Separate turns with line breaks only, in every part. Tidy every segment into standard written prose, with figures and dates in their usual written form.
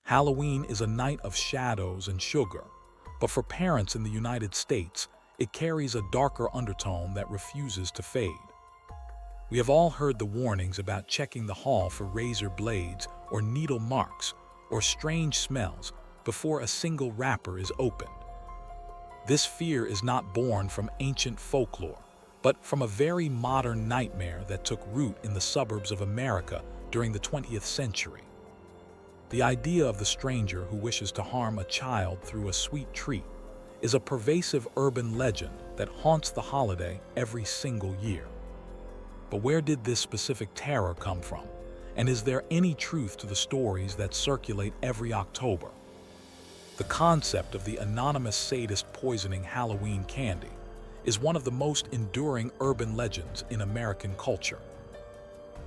Halloween is a night of shadows and sugar, but for parents in the United States, it carries a darker undertone that refuses to fade. We have all heard the warnings about checking the hall for razor blades or needle marks or strange smells before a single wrapper is opened. This fear is not born from ancient folklore, but from a very modern nightmare that took root in the suburbs of America during the 20th century. The idea of the stranger who wishes to harm a child through a sweet treat is a pervasive urban legend that haunts the holiday every single year. But where did this specific terror come from? And is there any truth to the stories that circulate every October? The concept of the anonymous sadist poisoning Halloween candy is one of the most enduring urban legends in American culture.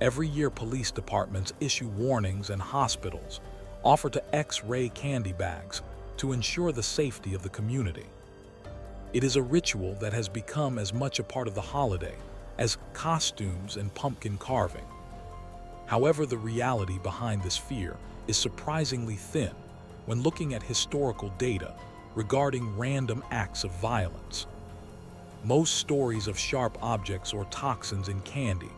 Every year, police departments issue warnings and hospitals offer to X-ray candy bags to ensure the safety of the community. It is a ritual that has become as much a part of the holiday as costumes and pumpkin carving. However, the reality behind this fear is surprisingly thin when looking at historical data regarding random acts of violence. Most stories of sharp objects or toxins in candy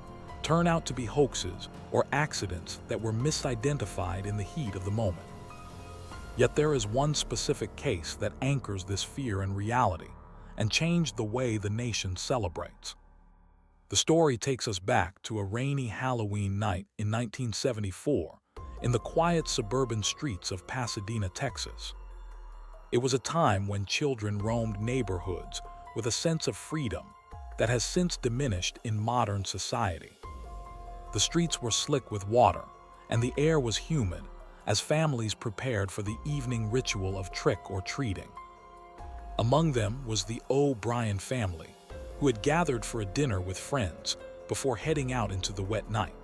turn out to be hoaxes or accidents that were misidentified in the heat of the moment. Yet there is one specific case that anchors this fear in reality and changed the way the nation celebrates. The story takes us back to a rainy Halloween night in 1974 in the quiet suburban streets of Pasadena, Texas. It was a time when children roamed neighborhoods with a sense of freedom that has since diminished in modern society. The streets were slick with water, and the air was humid as families prepared for the evening ritual of trick-or-treating. Among them was the O'Bryan family, who had gathered for a dinner with friends before heading out into the wet night.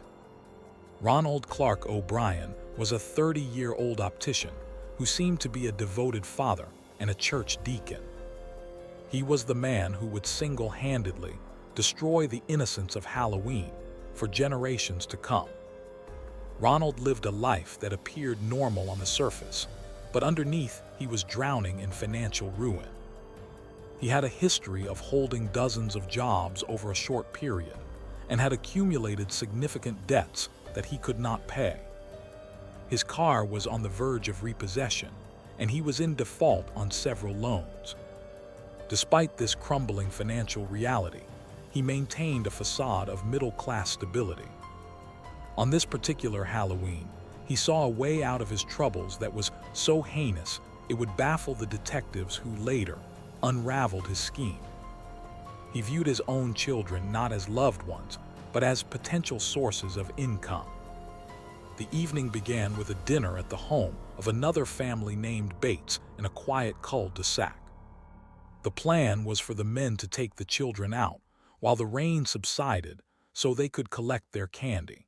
Ronald Clark O'Bryan was a 30-year-old optician who seemed to be a devoted father and a church deacon. He was the man who would single-handedly destroy the innocence of Halloween for generations to come. Ronald lived a life that appeared normal on the surface, but underneath he was drowning in financial ruin. He had a history of holding dozens of jobs over a short period and had accumulated significant debts that he could not pay. His car was on the verge of repossession, and he was in default on several loans. Despite this crumbling financial reality, he maintained a facade of middle-class stability. On this particular Halloween, he saw a way out of his troubles that was so heinous it would baffle the detectives who later unraveled his scheme. He viewed his own children not as loved ones, but as potential sources of income. The evening began with a dinner at the home of another family named Bates in a quiet cul-de-sac. The plan was for the men to take the children out while the rain subsided so they could collect their candy.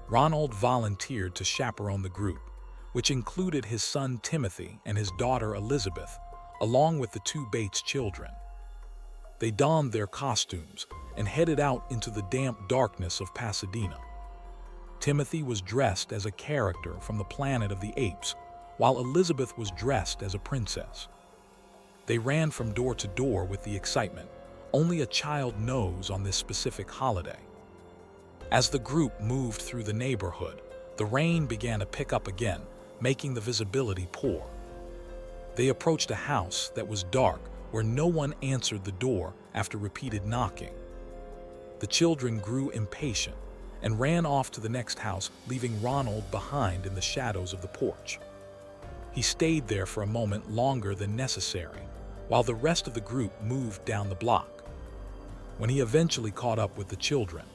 Ronald volunteered to chaperone the group, which included his son Timothy and his daughter Elizabeth, along with the two Bates children. They donned their costumes and headed out into the damp darkness of Pasadena. Timothy was dressed as a character from the Planet of the Apes, while Elizabeth was dressed as a princess. They ran from door to door with the excitement only a child knows on this specific holiday. As the group moved through the neighborhood, the rain began to pick up again, making the visibility poor. They approached a house that was dark, where no one answered the door after repeated knocking. The children grew impatient and ran off to the next house, leaving Ronald behind in the shadows of the porch. He stayed there for a moment longer than necessary, while the rest of the group moved down the block. When he eventually caught up with the children,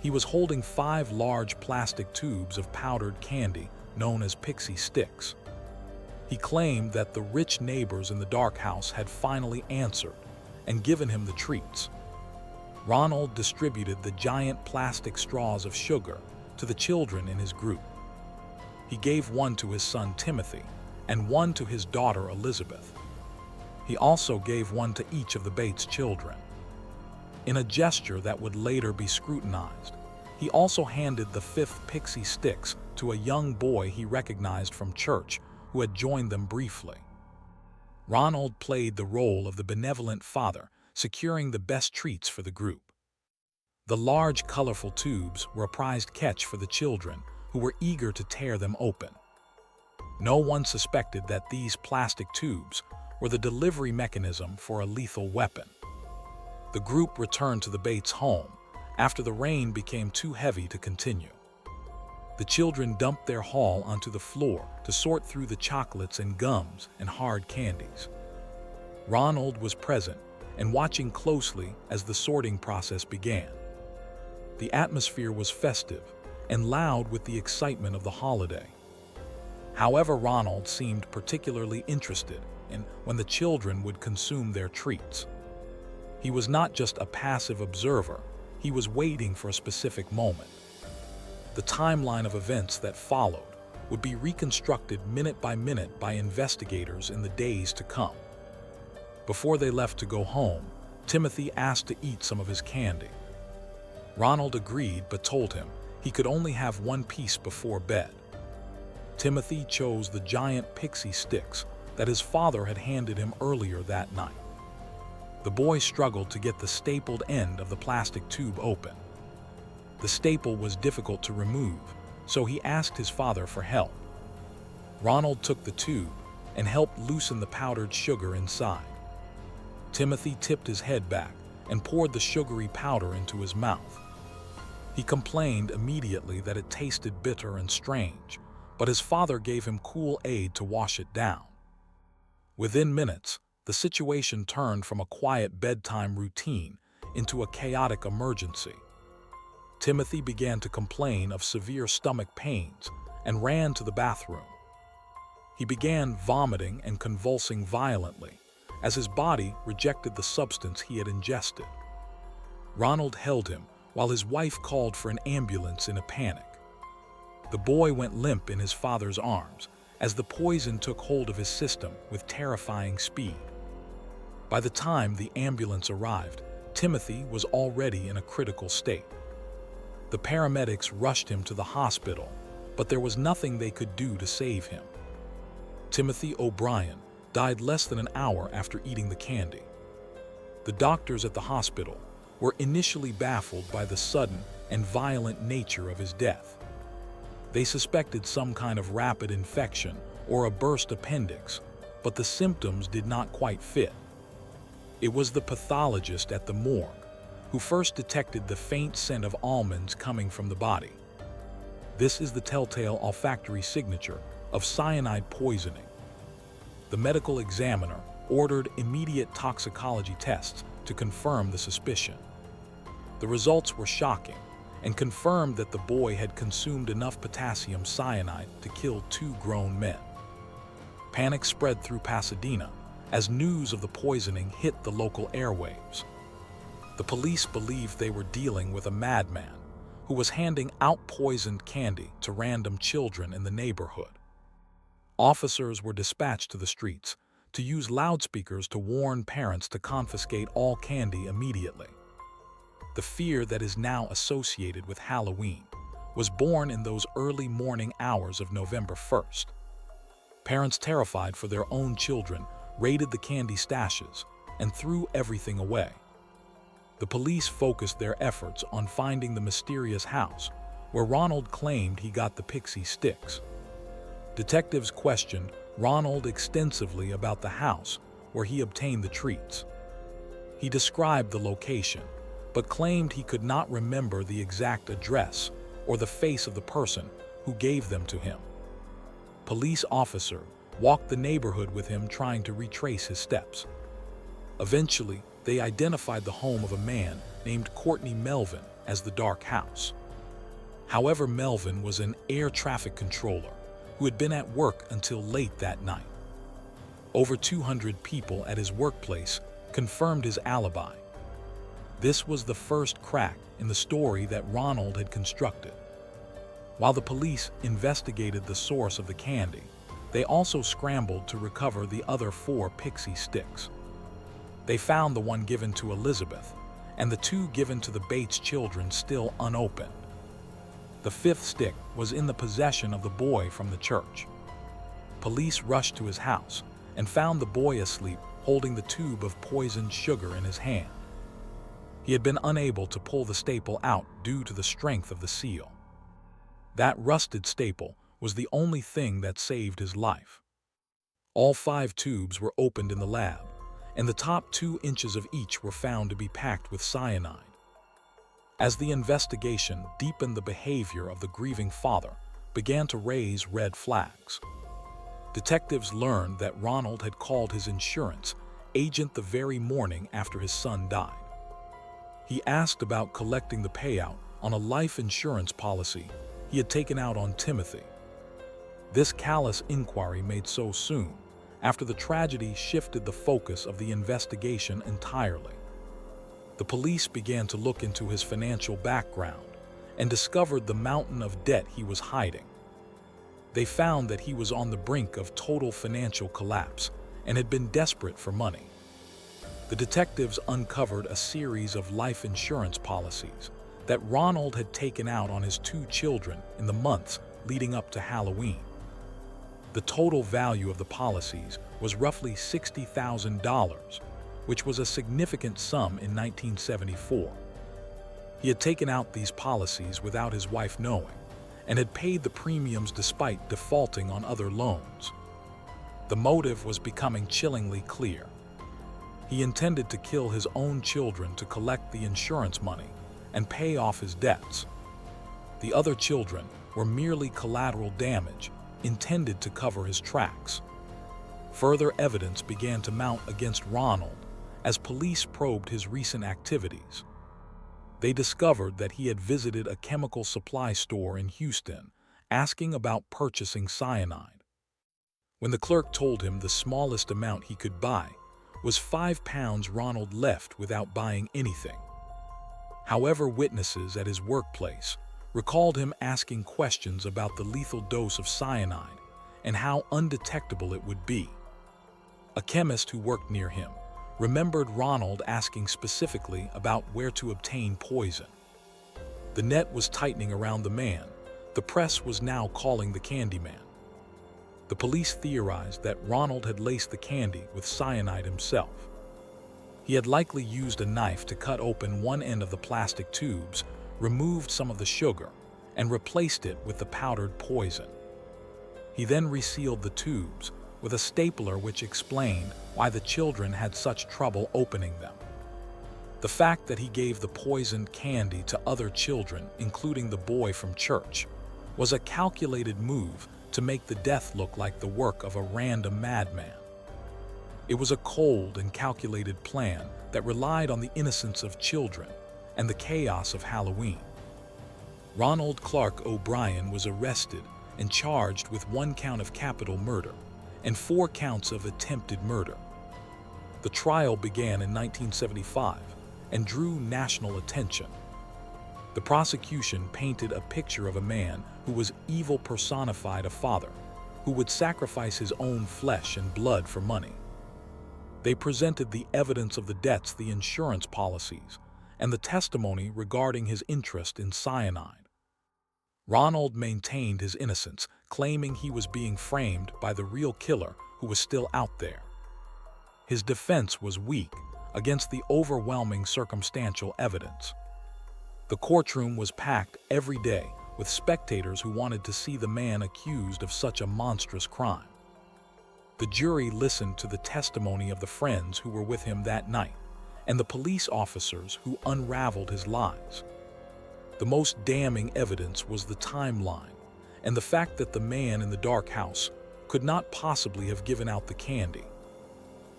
he was holding 5 large plastic tubes of powdered candy known as Pixy Stix. He claimed that the rich neighbors in the dark house had finally answered and given him the treats. Ronald distributed the giant plastic straws of sugar to the children in his group. He gave one to his son Timothy and one to his daughter Elizabeth. He also gave one to each of the Bates children. In a gesture that would later be scrutinized, he also handed the 5th Pixy Stix to a young boy he recognized from church who had joined them briefly. Ronald played the role of the benevolent father, securing the best treats for the group. The large, colorful tubes were a prized catch for the children, who were eager to tear them open. No one suspected that these plastic tubes were the delivery mechanism for a lethal weapon. The group returned to the Bates home after the rain became too heavy to continue. The children dumped their haul onto the floor to sort through the chocolates and gums and hard candies. Ronald was present and watching closely as the sorting process began. The atmosphere was festive and loud with the excitement of the holiday. However, Ronald seemed particularly interested in when the children would consume their treats. He was not just a passive observer, he was waiting for a specific moment. The timeline of events that followed would be reconstructed minute by investigators in the days to come. Before they left to go home, Timothy asked to eat some of his candy. Ronald agreed but told him he could only have one piece before bed. Timothy chose the giant Pixy Stix that his father had handed him earlier that night. The boy struggled to get the stapled end of the plastic tube open. The staple was difficult to remove, so he asked his father for help. Ronald took the tube and helped loosen the powdered sugar inside. Timothy tipped his head back and poured the sugary powder into his mouth. He complained immediately that it tasted bitter and strange, but his father gave him cool aid to wash it down. Within minutes, the situation turned from a quiet bedtime routine into a chaotic emergency. Timothy began to complain of severe stomach pains and ran to the bathroom. He began vomiting and convulsing violently as his body rejected the substance he had ingested. Ronald held him while his wife called for an ambulance in a panic. The boy went limp in his father's arms as the poison took hold of his system with terrifying speed. By the time the ambulance arrived, Timothy was already in a critical state. The paramedics rushed him to the hospital, but there was nothing they could do to save him. Timothy O'Bryan died less than an hour after eating the candy. The doctors at the hospital were initially baffled by the sudden and violent nature of his death. They suspected some kind of rapid infection or a burst appendix, but the symptoms did not quite fit. It was the pathologist at the morgue who first detected the faint scent of almonds coming from the body. This is the telltale olfactory signature of cyanide poisoning. The medical examiner ordered immediate toxicology tests to confirm the suspicion. The results were shocking and confirmed that the boy had consumed enough potassium cyanide to kill 2 grown men. Panic spread through Pasadena as news of the poisoning hit the local airwaves. The police believed they were dealing with a madman who was handing out poisoned candy to random children in the neighborhood. Officers were dispatched to the streets to use loudspeakers to warn parents to confiscate all candy immediately. The fear that is now associated with Halloween was born in those early morning hours of November 1st. Parents terrified for their own children raided the candy stashes and threw everything away. The police focused their efforts on finding the mysterious house where Ronald claimed he got the Pixy Stix. Detectives questioned Ronald extensively about the house where he obtained the treats. He described the location, but claimed he could not remember the exact address or the face of the person who gave them to him. Police officer walked the neighborhood with him trying to retrace his steps. Eventually, they identified the home of a man named Courtney Melvin as the dark house. However, Melvin was an air traffic controller who had been at work until late that night. Over 200 people at his workplace confirmed his alibi. This was the first crack in the story that Ronald had constructed. While the police investigated the source of the candy, they also scrambled to recover the other 4 Pixy Stix. They found the one given to Elizabeth and the 2 given to the Bates children still unopened. The fifth stick was in the possession of the boy from the church. Police rushed to his house and found the boy asleep, holding the tube of poisoned sugar in his hand. He had been unable to pull the staple out due to the strength of the seal. That rusted staple was the only thing that saved his life. All 5 tubes were opened in the lab, and the top 2 inches of each were found to be packed with cyanide. As the investigation deepened, the behavior of the grieving father began to raise red flags. Detectives learned that Ronald had called his insurance agent the very morning after his son died. He asked about collecting the payout on a life insurance policy he had taken out on Timothy. This callous inquiry made so soon after the tragedy shifted the focus of the investigation entirely. The police began to look into his financial background and discovered the mountain of debt he was hiding. They found that he was on the brink of total financial collapse and had been desperate for money. The detectives uncovered a series of life insurance policies that Ronald had taken out on his 2 children in the months leading up to Halloween. The total value of the policies was roughly $60,000, which was a significant sum in 1974. He had taken out these policies without his wife knowing, and had paid the premiums despite defaulting on other loans. The motive was becoming chillingly clear. He intended to kill his own children to collect the insurance money and pay off his debts. The other children were merely collateral damage intended to cover his tracks. Further evidence began to mount against Ronald as police probed his recent activities. They discovered that he had visited a chemical supply store in Houston, asking about purchasing cyanide. When the clerk told him the smallest amount he could buy was 5 pounds, Ronald left without buying anything. However, witnesses at his workplace recalled him asking questions about the lethal dose of cyanide and how undetectable it would be. A chemist who worked near him remembered Ronald asking specifically about where to obtain poison. The net was tightening around the man. The press was now calling the Candyman. The police theorized that Ronald had laced the candy with cyanide himself. He had likely used a knife to cut open one end of the plastic tubes, removed some of the sugar, and replaced it with the powdered poison. He then resealed the tubes with a stapler, which explained why the children had such trouble opening them. The fact that he gave the poisoned candy to other children, including the boy from church, was a calculated move to make the death look like the work of a random madman. It was a cold and calculated plan that relied on the innocence of children and the chaos of Halloween. Ronald Clark O'Bryan was arrested and charged with 1 count of capital murder and 4 counts of attempted murder. The trial began in 1975 and drew national attention. The prosecution painted a picture of a man who was evil personified, a father who would sacrifice his own flesh and blood for money. They presented the evidence of the debts, the insurance policies, and the testimony regarding his interest in cyanide. Ronald maintained his innocence, claiming he was being framed by the real killer who was still out there. His defense was weak against the overwhelming circumstantial evidence. The courtroom was packed every day with spectators who wanted to see the man accused of such a monstrous crime. The jury listened to the testimony of the friends who were with him that night and the police officers who unraveled his lies. The most damning evidence was the timeline and the fact that the man in the dark house could not possibly have given out the candy.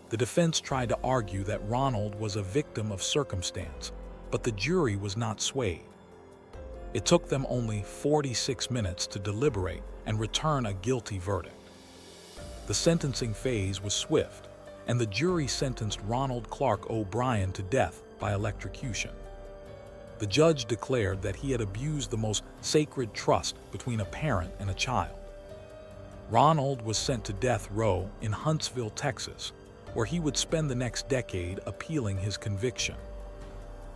The defense tried to argue that Ronald was a victim of circumstance, but the jury was not swayed. It took them only 46 minutes to deliberate and return a guilty verdict. The sentencing phase was swift, and the jury sentenced Ronald Clark O'Bryan to death by electrocution. The judge declared that he had abused the most sacred trust between a parent and a child. Ronald was sent to death row in Huntsville, Texas, where he would spend the next decade appealing his conviction.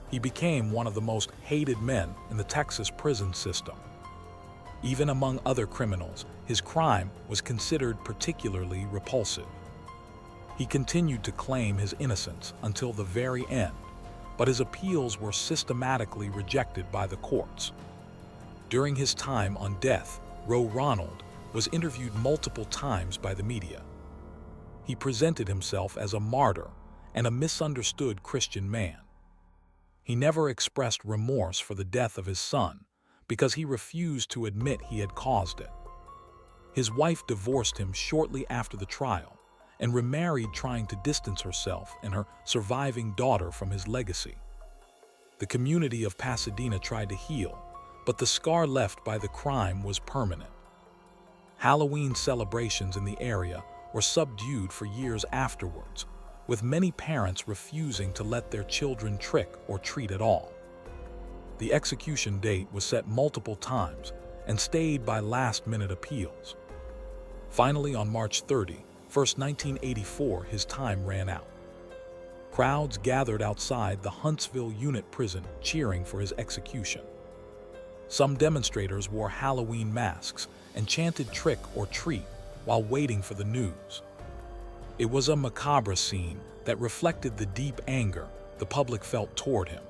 He became one of the most hated men in the Texas prison system, Even among other criminals, his crime was considered particularly repulsive. He continued to claim his innocence until the very end, but his appeals were systematically rejected by the courts. During his time on death row, Ronald was interviewed multiple times by the media. He presented himself as a martyr and a misunderstood Christian man. He never expressed remorse for the death of his son because he refused to admit he had caused it. His wife divorced him shortly after the trial and remarried, trying to distance herself and her surviving daughter from his legacy. The community of Pasadena tried to heal, but the scar left by the crime was permanent. Halloween celebrations in the area were subdued for years afterwards, with many parents refusing to let their children trick or treat at all. The execution date was set multiple times and stayed by last-minute appeals. Finally, on March 30, 1984, his time ran out. Crowds gathered outside the Huntsville Unit Prison cheering for his execution. Some demonstrators wore Halloween masks and chanted "trick or treat" while waiting for the news. It was a macabre scene that reflected the deep anger the public felt toward him.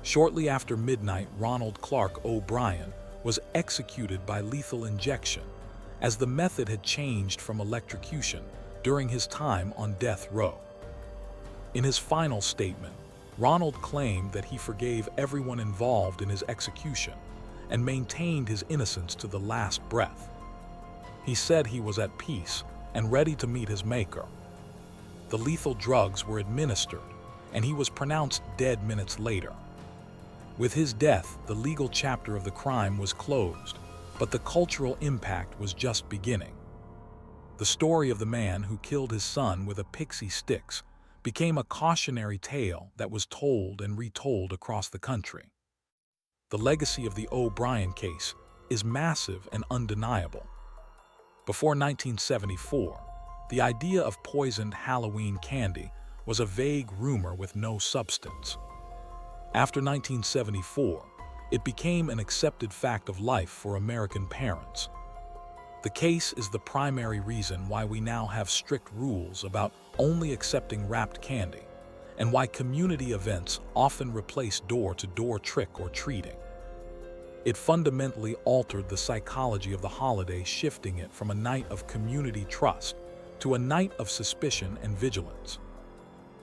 Shortly after midnight, Ronald Clark O'Bryan was executed by lethal injection, as the method had changed from electrocution during his time on death row. In his final statement, Ronald claimed that he forgave everyone involved in his execution and maintained his innocence to the last breath. He said he was at peace and ready to meet his maker. The lethal drugs were administered, and he was pronounced dead minutes later. With his death, the legal chapter of the crime was closed, but the cultural impact was just beginning. The story of the man who killed his son with a Pixy Stix became a cautionary tale that was told and retold across the country. The legacy of the O'Bryan case is massive and undeniable. Before 1974, the idea of poisoned Halloween candy was a vague rumor with no substance. After 1974, it became an accepted fact of life for American parents. The case is the primary reason why we now have strict rules about only accepting wrapped candy, and why community events often replace door-to-door trick or treating. It fundamentally altered the psychology of the holiday, shifting it from a night of community trust to a night of suspicion and vigilance.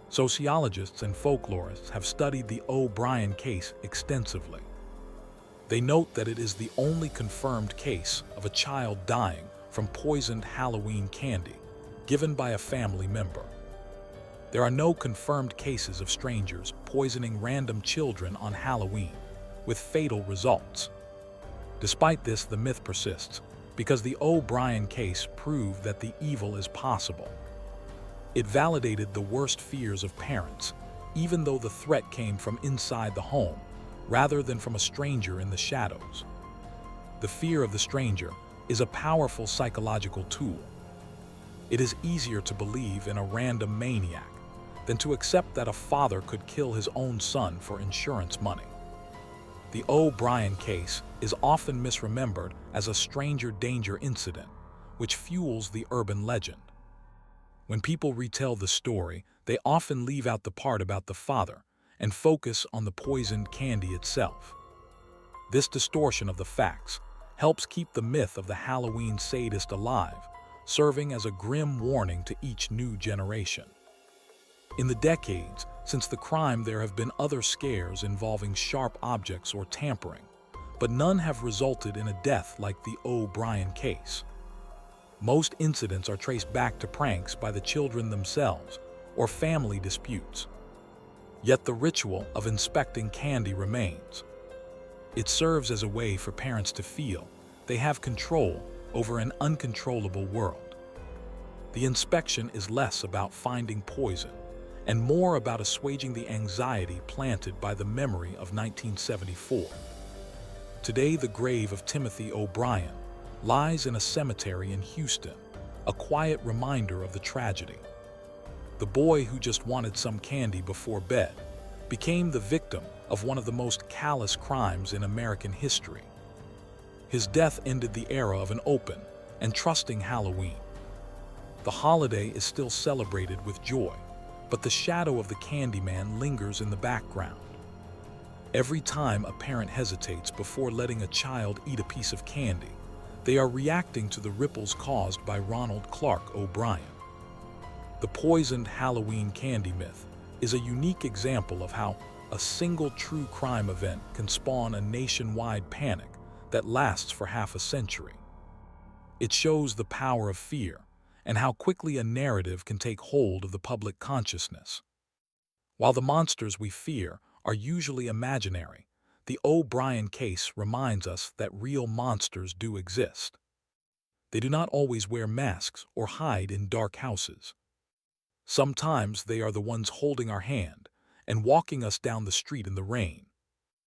Sociologists and folklorists have studied the O'Bryan case extensively. They note that it is the only confirmed case of a child dying from poisoned Halloween candy given by a family member. There are no confirmed cases of strangers poisoning random children on Halloween, with fatal results. Despite this, the myth persists, because the O'Bryan case proved that the evil is possible. It validated the worst fears of parents, even though the threat came from inside the home, rather than from a stranger in the shadows. The fear of the stranger is a powerful psychological tool. It is easier to believe in a random maniac than to accept that a father could kill his own son for insurance money. The O'Bryan case is often misremembered as a stranger danger incident, which fuels the urban legend. When people retell the story, they often leave out the part about the father and focus on the poisoned candy itself. This distortion of the facts helps keep the myth of the Halloween sadist alive, serving as a grim warning to each new generation. In the decades since the crime, there have been other scares involving sharp objects or tampering, but none have resulted in a death like the O'Bryan case. Most incidents are traced back to pranks by the children themselves or family disputes. Yet the ritual of inspecting candy remains. It serves as a way for parents to feel they have control over an uncontrollable world. The inspection is less about finding poison and more about assuaging the anxiety planted by the memory of 1974. Today, the grave of Timothy O'Bryan lies in a cemetery in Houston, a quiet reminder of the tragedy. The boy who just wanted some candy before bed became the victim of one of the most callous crimes in American history. His death ended the era of an open and trusting Halloween. The holiday is still celebrated with joy, but the shadow of the Candyman lingers in the background. Every time a parent hesitates before letting a child eat a piece of candy, they are reacting to the ripples caused by Ronald Clark O'Bryan. The poisoned Halloween candy myth is a unique example of how a single true crime event can spawn a nationwide panic that lasts for half a century. It shows the power of fear and how quickly a narrative can take hold of the public consciousness. While the monsters we fear are usually imaginary, the O'Bryan case reminds us that real monsters do exist. They do not always wear masks or hide in dark houses. Sometimes they are the ones holding our hand and walking us down the street in the rain.